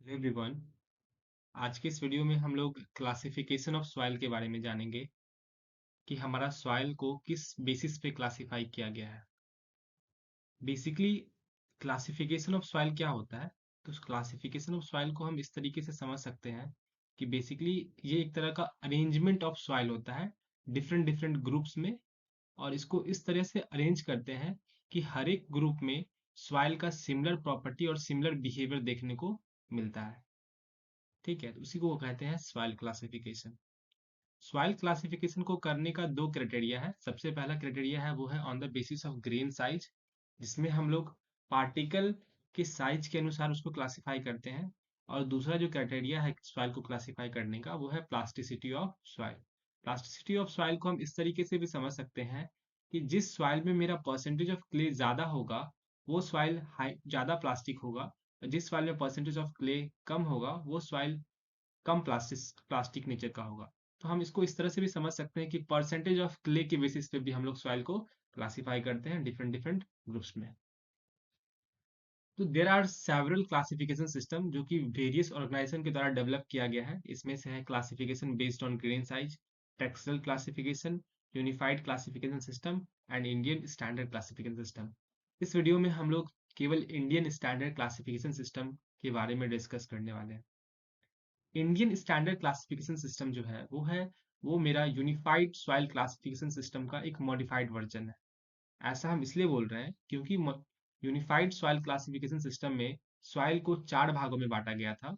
Hello everyone. आज के इस वीडियो में हम लोग क्लासिफिकेशन ऑफ सॉइल के बारे में जानेंगे कि हमारा सॉइल को किस बेसिस पे क्लासिफाई किया गया है। बेसिकली क्लासिफिकेशन ऑफ सॉइल क्या होता है? तो क्लासिफिकेशन ऑफ सॉइल को हम इस तरीके से समझ सकते हैं कि बेसिकली ये एक तरह का अरेंजमेंट ऑफ सॉइल होता है डिफरेंट डिफरेंट ग्रुप्स में। और इसको इस तरह से अरेंज करते हैं कि हर एक ग्रुप में सॉइल का सिमिलर प्रॉपर्टी और सिमिलर बिहेवियर देखने को मिलता है। ठीक है, तो उसी को वो कहते हैं सॉइल क्लासिफिकेशन। सॉइल क्लासिफिकेशन को करने का दो क्राइटेरिया है। सबसे पहला क्राइटेरिया है वो है on the basis of grain size, जिसमें हम लोग पार्टिकल के साइज के अनुसार उसको क्लासिफाई करते हैं। और दूसरा जो क्राइटेरिया है सॉइल को क्लासिफाई करने का वो है plasticity of soil. Plasticity of soil को हम इस तरीके से भी समझ सकते हैं कि जिस सॉइल में मेरा परसेंटेज ऑफ क्ले ज़्यादा होगा वो सॉइल हाई ज़्यादा प्लास्टिक होगा, और जिस सॉइल में परसेंटेज ऑफ क्ले कम होगा वो सॉइल कम प्लास्टिक नेचर का होगा। तो हम इसको इस तरह से भी समझ सकते हैं कि परसेंटेज ऑफ क्ले के बेसिस पे भी हम लोग सॉइल को क्लासिफाई करते हैं डिफरेंट डिफरेंट ग्रुप्स में। तो there are several classification system जो कि वेरियस ऑर्गेनाइजेशन के द्वारा डेवलप किया गया है। इसमें से है classification based on grain size, textual classification, unified classification system and Indian standard classification system. इस वीडियो में हम लोग केवल इंडियन स्टैंडर्ड क्लासिफिकेशन सिस्टम के बारे में डिस्कस करने वाले हैं। इंडियन स्टैंडर्ड क्लासिफिकेशन सिस्टम जो है वो मेरा यूनिफाइड सॉइल क्लासिफिकेशन सिस्टम का एक मॉडिफाइड वर्जन है। ऐसा हम इसलिए बोल रहे हैं क्योंकि यूनिफाइड सॉइल क्लासिफिकेशन सिस्टम में सॉइल को चार भागों में बांटा गया था: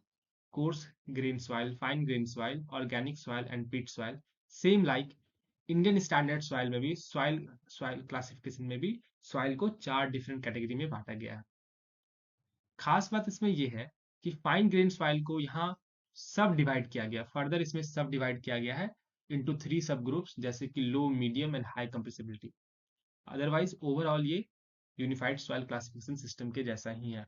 coarse grain soil, fine grain soil, organic soil and peat soil. Same like Indian standard soil में भी सॉइल सॉइल क्लासिफिकेशन में भी सॉइल को चार डिफरेंट कैटेगरी में बांटा गया है। खास बात इसमें यह है कि फाइन ग्रेन सॉइल को यहाँ सब डिवाइड किया गया, फर्दर इसमें सब डिवाइड किया गया है इनटू थ्री सब ग्रुप्स, जैसे कि low, medium and high compressibility. Otherwise overall ये यूनिफाइड सॉइल क्लासिफिकेशन सिस्टम के जैसा ही है।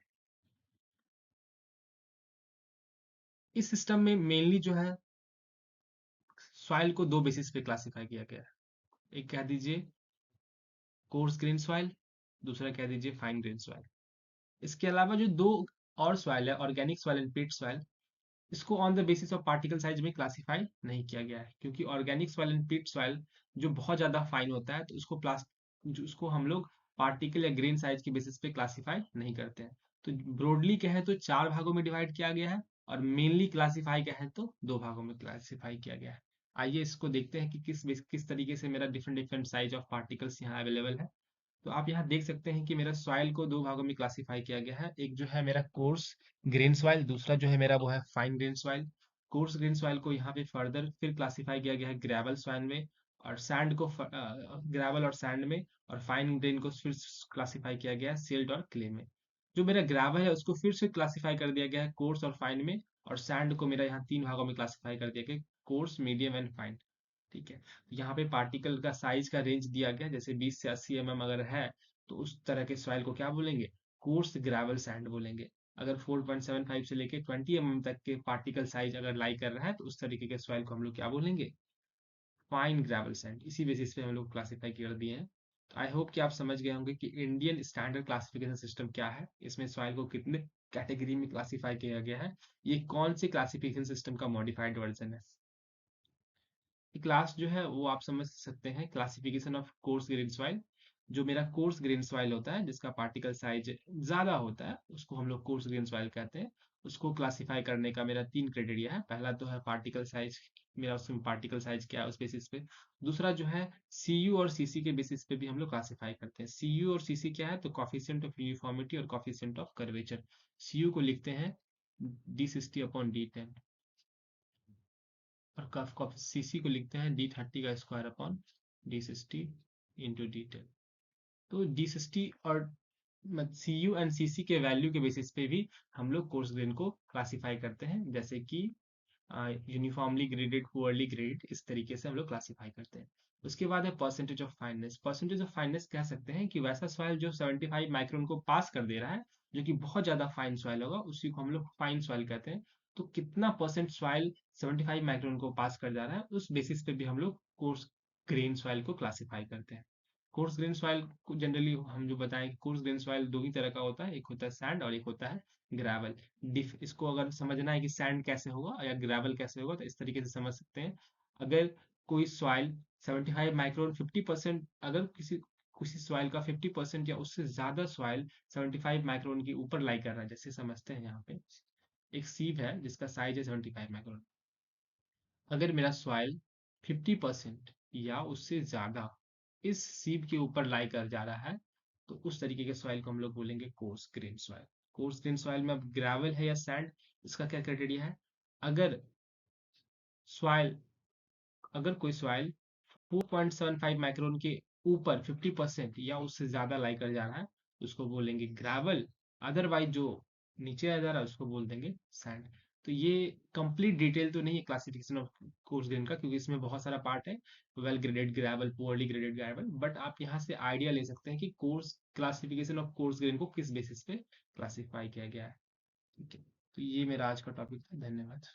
इस सिस्टम में मेनली जो है सॉइल को दो बेसिस पे क्लासिफाई किया गया है। एक कह दीजिए कोर्स ग्रेन सॉइल, दूसरा कह दीजिए फाइन ग्रेन सॉइल। इसके अलावा जो दो और सॉइल है, organic soil and peat soil, इसको on the basis of particle size में क्लासिफाई नहीं किया गया है, क्योंकि organic soil and peat soil जो बहुत ज्यादा फाइन होता है तो उसको हम लोग पार्टिकल या ग्रेन साइज के बेसिस पे क्लासिफाई नहीं करते हैं। तो ब्रॉडली कहें तो चार भागों में डिवाइड किया गया है, और मेनली क्लासिफाई कहें तो दो भागों में क्लासिफाई किया गया है। आइए इसको देखते हैं कि किस तरीके से मेरा different different size of particles यहाँ अवेलेबल है। तो आप यहाँ देख सकते हैं कि मेरा सॉइल को दो भागों में क्लासिफाई किया गया है। एक जो है मेरा कोर्स ग्रेन सॉइल, दूसरा जो है मेरा वो है fine grain soil. Course grain soil को यहाँ पे फर्दर फिर क्लासिफाई किया गया है ग्रेवल सॉइल में, और सैंड को ग्रेवल और सैंड में, और फाइन ग्रेन को फिर क्लासिफाई किया गया है सिल्ट और क्ले में। जो मेरा ग्रेवल है उसको फिर से क्लासिफाई कर दिया गया है कोर्स और फाइन में, और सैंड को मेरा यहाँ तीन भागों में क्लासिफाई कर दिया गया, कोर्स, मीडियम एंड फाइन। ठीक है, यहाँ पे पार्टिकल का साइज का रेंज दिया गया, जैसे 20 से 80 अगर है तो उस तरह के सॉइल को क्या बोलेंगे? कोर्स ग्रेवल सैंड बोलेंगे। अगर 4.75 से लेके 20 तक के पार्टिकल साइज अगर लाई कर रहा है तो उस तरीके के सॉइल को हम लोग क्या बोलेंगे? Fine gravel sand. इसी बेसिस पे हम लोग क्लासिफाई कर दिए हैं। तो आई होप कि आप समझ गए होंगे कि इंडियन स्टैंडर्ड क्लासिफिकेशन सिस्टम क्या है, इसमें सॉइल को कितने कैटेगरी में क्लासिफाई किया गया है, ये कौन से क्लासिफिकेशन सिस्टम का मॉडिफाइड वर्जन है। क्लास जो है वो आप समझ सकते हैं classification of course grain soil. जो मेरा कोर्स ग्रेन सॉइल होता है जिसका पार्टिकल साइज ज्यादा होता है उसको हम लोग कोर्स ग्रेन सॉइल कहते हैं। उसको क्लासिफाई करने का मेरा तीन क्राइटेरिया है। पहला तो है पार्टिकल साइज, मेरा उसमें पार्टिकल साइज क्या है उस बेसिस पे। दूसरा जो है सीयू और सीसी के बेसिस पे भी हम लोग क्लासिफाई करते हैं। सीयू और सीसी क्या है? तो कॉफिशिएंट ऑफ यूनिफॉर्मिटी और कॉफिशिएंट ऑफ कर्वेचर। सीयू को लिखते हैं D60/D10, और कफ सीसी को लिखते हैं D30 का स्क्वायर अपॉन D60 × D10। तो D60 और सी यू एंड सी सी के वैल्यू के बेसिस पे भी हम लोग कोर्स ग्रेन को क्लासिफाई करते हैं, जैसे कि यूनिफॉर्मली ग्रेडेड, पुअरली ग्रेडेड, इस तरीके से हम लोग क्लासिफाई करते हैं। उसके बाद है percentage of fineness. Percentage of fineness कह सकते हैं कि वैसा सॉइल जो 75 माइक्रोन को पास कर दे रहा है, जो कि बहुत ज्यादा फाइन सॉइल होगा, उसी को हम लोग फाइन सॉइल कहते हैं। तो कितना परसेंट सॉइल 75 माइक्रोन को पास कर जा रहा है उस बेसिस पे भी हम लोग कोर्स ग्रेन सॉइल को क्लासिफाई करते हैं। कोर्स ग्रेन सॉइल को जनरली हम जो बताएं कि कोर्स ग्रेन सॉइल दो ही तरह का होता है, एक होता है सैंड और एक होता है ग्रेवल। डिफ इसको अगर समझना है कि सैंड कैसे होगा या ग्रेवल कैसे होगा तो इस तरीके से समझ सकते हैं। अगर कोई सॉइल 75 माइक्रोन 50%, अगर किसी किसी सॉइल का 50% या उससे ज्यादा सॉइल 75 माइक्रोन के ऊपर लाई कर रहा है, जैसे समझते हैं यहाँ पे एक सीव है जिसका साइज है 75 माइक्रोन। अगर मेरा सॉइल 50% या उससे ज्यादा इस सीव के ऊपर लाई कर जा रहा है तो उस तरीके के सॉइल को हम लोग बोलेंगे course grain soil. Course grain soil में अब ग्रेवल है या सैंड, इसका क्या क्राइटेरिया है? अगर सॉइल अगर कोई सॉइल 4.75 माइक्रोन के ऊपर 50% या उससे ज्यादा लाई कर जा रहा है तो उसको बोलेंगे ग्रेवल। अदरवाइज जो नीचे आ जा रहा है उसको बोल देंगे सैंड। तो ये कंप्लीट डिटेल तो नहीं है क्लासिफिकेशन ऑफ कोर्स ग्रेन का, क्योंकि इसमें बहुत सारा पार्ट है। Well graded gravel, poorly graded gravel, but आप यहाँ से आइडिया ले सकते हैं कि course classification of coarse grain को किस बेसिस पे क्लासिफाई किया गया है। ठीक है, तो ये मेरा आज का टॉपिक था। धन्यवाद।